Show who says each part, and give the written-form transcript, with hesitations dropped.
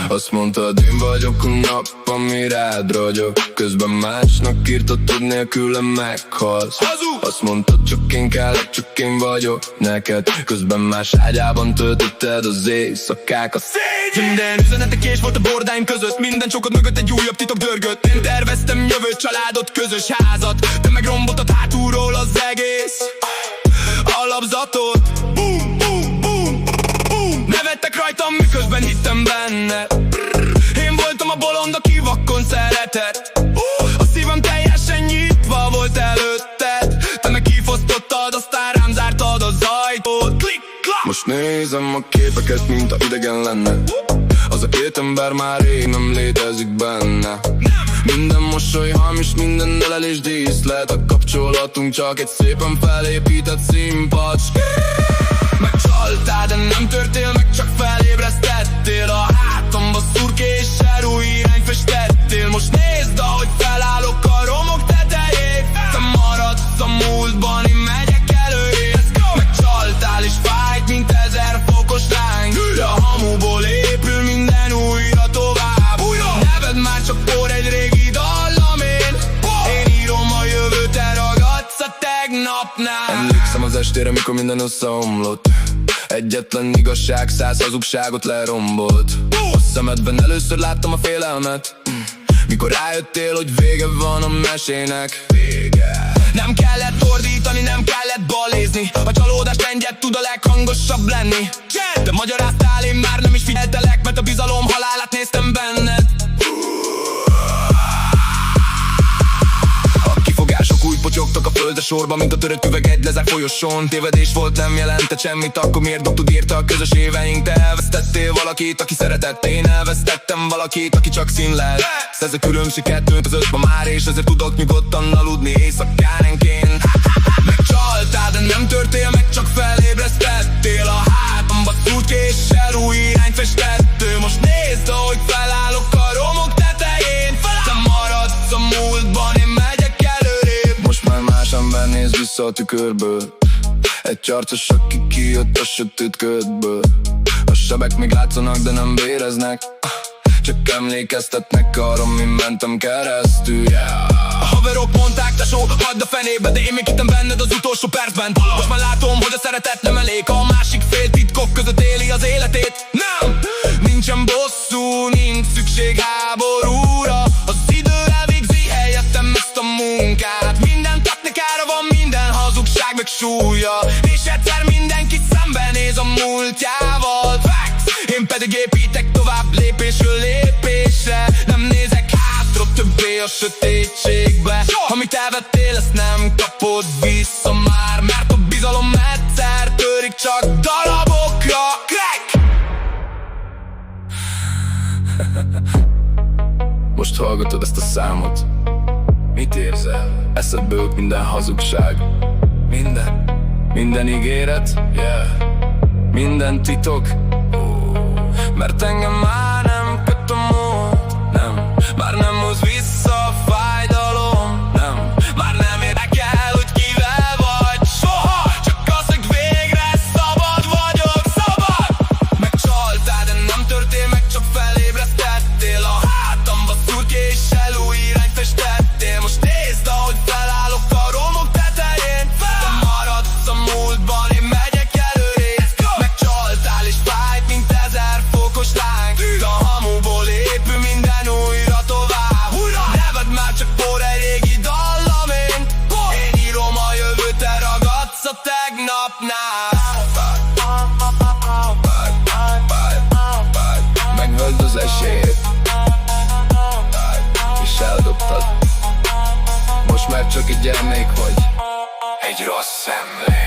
Speaker 1: Azt mondtad, én vagyok a nap, ami rád ragyog. Közben másnak írtatod, nélkülem meghalsz. Azt mondtad, csak én kellek, csak én vagyok neked. Közben más ágyában töltötted az éjszakákat.
Speaker 2: Minden üzenetek és volt a bordáim között. Minden csokod mögött egy újabb titok dörgött. Én terveztem jövőt, családot, közös házat. Te meg romboltad hátulról az egész alapzatot. Boom, boom, boom, boom. Nevettek rajtam, miközben hittem benne. Én voltam a bolond, aki vakkon szeretett. A szívem teljesen nyitva volt előtted. Te meg kifosztottad, aztán rám zártad az ajtót. Klik, klak.
Speaker 1: Most nézem a képeket, mint a idegen lenne. Az a két ember már rég nem létezik benne. Minden mosoly hamis, minden ölelés díszlet. A kapcsolatunk csak egy szépen felépített színpad.
Speaker 2: Megcsaltál, de nem törtél meg, csak felébresztettél. A hátamban szurkéssel új irányt festettél. Most nézd, ahogy felállok a romok tetején. Te maradsz a múltban, én megyek előre. Megcsaltál és fájt, mint 1000 fokos láng. De a hamuból épül minden újra tovább. Neved már csak por egy régi dallamén. Én írom a jövőt, te ragadsz a tegnapnál.
Speaker 1: Emlékszem az estére, mikor minden összeomlott. Egyetlen igazság, 100 hazugságot lerombolt. A szemedben először láttam a félelmet, mikor rájöttél, hogy vége van a mesének.
Speaker 2: Nem kellett ordítani, nem kellett balézni. A csalódás lengyet tud a leghangosabb lenni. De magyaráztál, én már nem is figyeltelek, mert a bizalom halálát néztem benned.
Speaker 1: A kifogások úgy potyogtak a földre sorba, mint a törött üveg egy lezárt folyosón. Tévedés volt, nem jelentett semmit, akkor miért dobtud, írta a közös éveink. Te elvesztettél valakit, aki szeretett. Én elvesztettem valakit, aki csak színlelt. Ez a különbség kettőnk között ma már, és ezért tudok nyugodtan aludni éjszakánként.
Speaker 2: Megcsaltál, de nem törtél meg, csak felébresztettél. A hátamba szurkéssel új irányt festettél. Most nézd, ahogy felállok a romok tetején. Te maradsz a múltban, én megyek előrébb.
Speaker 1: Most már más ember néz vissza a tükörből. Egy csarcos, aki kijött a sötét ködből. A sebek még látszanak, de nem véreznek. Csak emlékeztetnek arra, min mentem keresztül,
Speaker 2: A haverok mondták, tesó, hagyd a fenébe, de én még hittem benned az utolsó percben. Most már látom, hogy a szeretet nem elég. A másik fél titkok között éli az életét. Nem, nincsen bosszú, nincs szükség háborúra. Az idő elvégzi helyettem ezt a munkát. Minden taktikára van, minden hazugság meg súlya. És egyszer mindenki szembenéz a múltjával. Facts. Én pedig építek tovább lépésről lépésre. Nem nézek hátra többé a sötétségbe. Amit elvettél, ezt nem kapod vissza már, mert a bizalom egyszer törik csak darabokra. Crack!
Speaker 1: Most hallgatod ezt a számot. Mit érzel? Eszedbe jut minden hazugság. Minden ígéret, minden titok. Mert engem már nem köt a múlt. Nem, már nem hoz vissza a fájdalom. Nem, már nem érdekel, hogy kivel vagy. Soha, csak az, hogy végre szabad vagyok. Szabad!
Speaker 2: Megcsaltál, de nem törtél meg, csak felébresztettél. A hátamba szurkéssel új irányt festettél. Most nézd, ahogy felállok a romok tetején. Te maradsz a múltban, én megyek előrébb. Megcsaltál és fájt, mint 1000 fokos láng. De a hamuból épül minden újra tovább. Neved már csak por egy régi dallamén. Én írom a jövőt, te ragadsz a tegnapnál.
Speaker 1: Megöld az esélyt, és eldobtad. Most már csak egy emlék vagy, egy rossz emlék.